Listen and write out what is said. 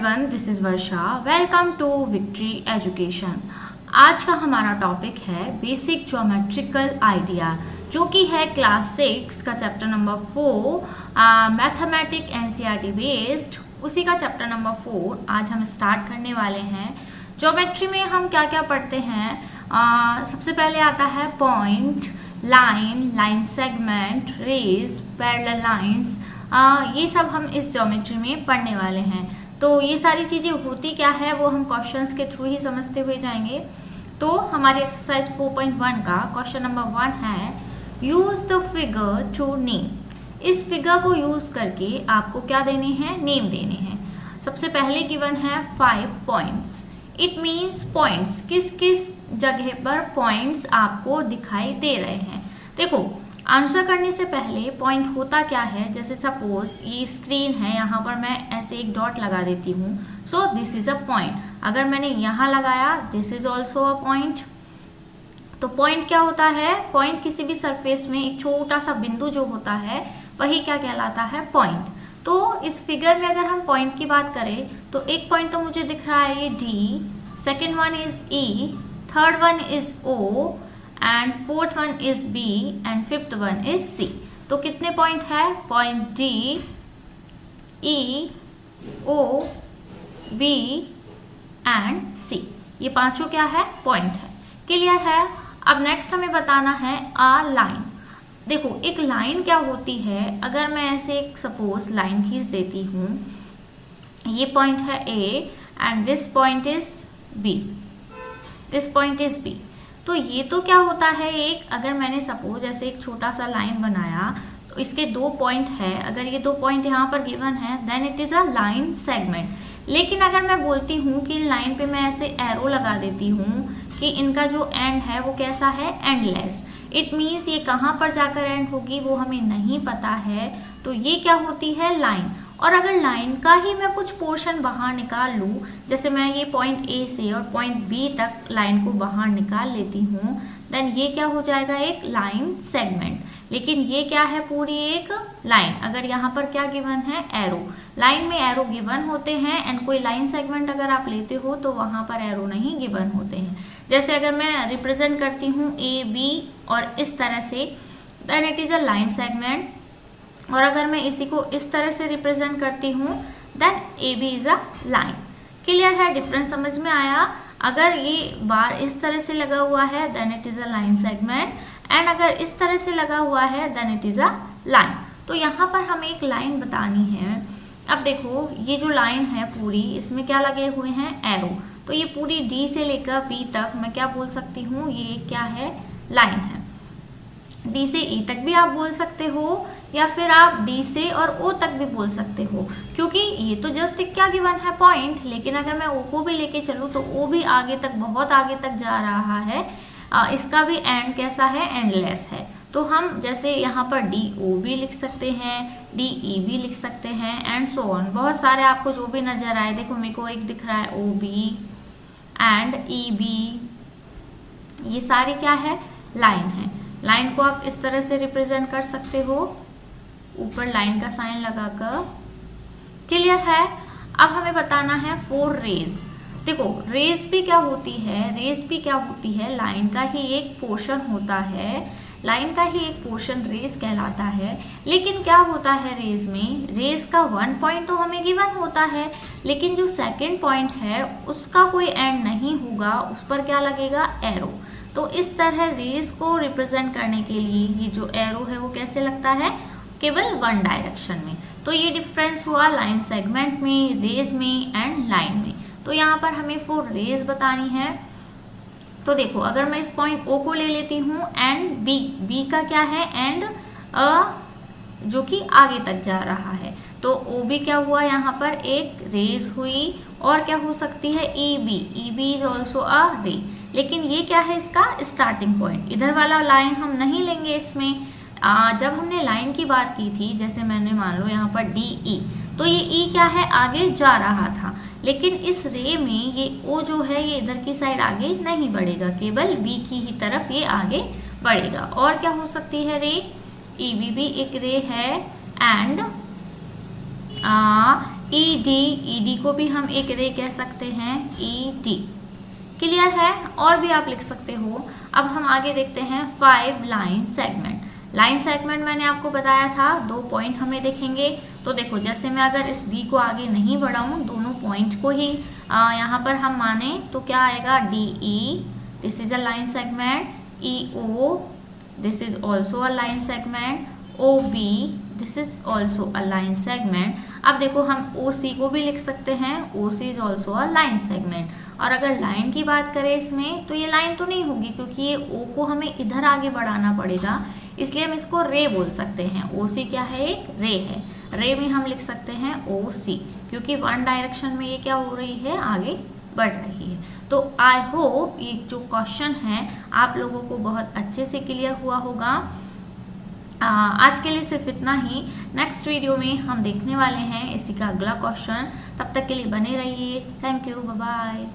Everyone, this is Varsha. Welcome to Victory Education. आज का हमारा टॉपिक है बेसिक ज्योमेट्रिकल आइडिया, जो कि है क्लास 6 का chapter number 4 mathematic NCERT based, उसी का चैप्टर नंबर 4 आज हम स्टार्ट करने वाले हैं। ज्योमेट्री में हम क्या क्या पढ़ते हैं? सबसे पहले आता है point, line, line segment, rays, parallel lines. ये सब हम इस ज्योमेट्री में पढ़ने वाले हैं। तो ये सारी चीज़ें होती क्या है वो हम क्वेश्चंस के थ्रू ही समझते हुए जाएंगे। तो हमारी एक्सरसाइज 4.1 का क्वेश्चन नंबर 1 है, use the figure to name. इस फिगर को यूज़ करके आपको क्या देने हैं? नेम देने हैं। सबसे पहले गिवन है 5 पॉइंट्स। इट मीन्स पॉइंट्स, किस किस जगह पर पॉइंट्स आपको दिखाई दे रहे हैं। देखो, आंसर करने से पहले पॉइंट होता क्या है, जैसे सपोज ये स्क्रीन है, यहाँ पर मैं ऐसे एक डॉट लगा देती हूँ, so this is a point. अगर मैंने यहाँ लगाया, this is also a point. तो पॉइंट क्या होता है? पॉइंट किसी भी सरफेस में एक छोटा सा बिंदु जो होता है वही क्या कहलाता है? पॉइंट। तो इस फिगर में अगर हम पॉइंट की बात करें तो एक पॉइंट तो मुझे दिख रहा है ये D, second one is E, third one is O, and fourth one is B, and fifth one is C. तो कितने पॉइंट है? Point D, E, O, B and C, ये पांचों क्या है? पॉइंट है। क्लियर है? अब नेक्स्ट हमें बताना है आ लाइन। देखो, एक लाइन क्या होती है? अगर मैं ऐसे एक सपोज लाइन खींच देती हूँ, ये पॉइंट है A and this point is B, this point is B. तो ये तो क्या होता है, एक अगर मैंने सपोज ऐसे एक छोटा सा लाइन बनाया तो इसके 2 पॉइंट है, अगर ये 2 पॉइंट यहाँ पर गिवन है then it is a line segment. लेकिन अगर मैं बोलती हूँ कि लाइन पे मैं ऐसे एरो लगा देती हूँ कि इनका जो एंड है वो कैसा है? एंडलेस। इट मीन्स ये कहाँ पर जाकर एंड होगी वो हमें नहीं पता है। तो ये क्या होती है? लाइन। और अगर लाइन का ही मैं कुछ पोर्शन बाहर निकाल लूँ, जैसे मैं ये पॉइंट ए से और पॉइंट बी तक लाइन को बाहर निकाल लेती हूँ, देन ये क्या हो जाएगा? एक लाइन सेगमेंट। लेकिन ये क्या है? पूरी एक लाइन। अगर यहाँ पर क्या गिवन है? एरो। लाइन में एरो गिवन होते हैं एंड कोई लाइन सेगमेंट अगर आप लेते हो तो वहाँ पर एरो नहीं गिवन होते हैं। जैसे अगर मैं रिप्रेजेंट करती हूँ ए बी और इस तरह से, then it is a line segment. और अगर मैं इसी को इस तरह से रिप्रेजेंट करती हूँ then A B is a line. Clear है? डिफरेंस समझ में आया? अगर ये बार इस तरह से लगा हुआ है then it is a line segment, and अगर इस तरह से लगा हुआ है then it is a line. तो यहाँ पर हमें एक लाइन बतानी है। अब देखो, ये जो लाइन है पूरी, इसमें क्या लगे हुए हैं? एरो। तो ये पूरी डी से लेकर बी तक मैं क्या बोल सकती हूँ? ये क्या है? लाइन है। डी से ई तक भी आप बोल सकते हो, या फिर आप डी से और ओ तक भी बोल सकते हो, क्योंकि ये तो जस्ट एक क्या गिवन है? पॉइंट। लेकिन अगर मैं ओ को भी लेके चलूँ तो ओ भी आगे तक, बहुत आगे तक जा रहा है। इसका भी एंड कैसा है? एंडलेस है। तो हम जैसे यहाँ पर डी ओ भी लिख सकते हैं, डी ई भी लिख सकते हैं, एंड सो ऑन। बहुत सारे आपको जो भी नजर आए। देखो, मेरे को एक दिख रहा है O B and E B, ये सारी क्या है? लाइन है। लाइन को आप इस तरह से रिप्रेजेंट कर सकते हो, ऊपर लाइन का साइन लगाकर। क्लियर है? अब हमें बताना है 4 रेज। देखो, रेज भी क्या होती है? रेज भी क्या होती है? लाइन का ही एक पोर्शन होता है। लाइन का ही एक पोर्शन रेज कहलाता है। लेकिन क्या होता है रेज में? रेज का 1 पॉइंट तो हमें गिवन होता है, लेकिन जो सेकेंड पॉइंट है उसका कोई एंड नहीं होगा, उस पर क्या लगेगा? एरो। तो इस तरह रेज को रिप्रेजेंट करने के लिए ये जो एरो है वो कैसे लगता है? केवल 1 डायरेक्शन में। तो ये डिफरेंस हुआ लाइन सेगमेंट में, रेज में एंड लाइन में। तो यहाँ पर हमें 4 रेज बतानी है। तो देखो, अगर मैं इस पॉइंट ओ को ले लेती हूँ एंड बी, बी का क्या है? एंड जो कि आगे तक जा रहा है, तो ओ भी क्या हुआ? यहाँ पर एक रेज हुई। और क्या हो सकती है? E B, E B is also a ray. लेकिन ये क्या है? इसका स्टार्टिंग पॉइंट। इधर वाला लाइन हम नहीं लेंगे इसमें। जब हमने लाइन की बात की थी, जैसे मैंने मान लो यहाँ पर डी ई, तो ये ई क्या है? आगे जा रहा था। लेकिन इस रे में ये ओ जो है ये इधर की साइड आगे नहीं बढ़ेगा, केवल बी की ही तरफ ये आगे बढ़ेगा। और क्या हो सकती है रे? ई बी भी एक रे है, एंड ई डी को भी हम एक रे कह सकते हैं, ई डी। क्लियर है? और भी आप लिख सकते हो। अब हम आगे देखते हैं 5 लाइन सेगमेंट। लाइन सेगमेंट मैंने आपको बताया था 2 पॉइंट हमें देखेंगे। तो देखो, जैसे मैं अगर इस डी को आगे नहीं बढ़ाऊँ, दोनों पॉइंट को ही यहाँ पर हम माने तो क्या आएगा, D E, this is a line segment, E O, this is also a line segment, O B, this is also a line segment. अब देखो, हम ओ सी को भी लिख सकते हैं, O C is also a line segment. और अगर लाइन की बात करें इसमें, तो ये लाइन तो नहीं होगी क्योंकि ये ओ को हमें इधर आगे बढ़ाना पड़ेगा, इसलिए हम इसको रे बोल सकते हैं। ओ सी क्या है, एक रे है। रे में हम लिख सकते हैं ओ सी, क्योंकि वन डायरेक्शन में ये क्या हो रही है, आगे बढ़ रही है। तो आई होप ये जो क्वेश्चन है आप लोगों को बहुत अच्छे से क्लियर हुआ होगा। आज के लिए सिर्फ इतना ही। नेक्स्ट वीडियो में हम देखने वाले हैं इसी का अगला क्वेश्चन। तब तक के लिए बने रहिए। Thank you, bye bye.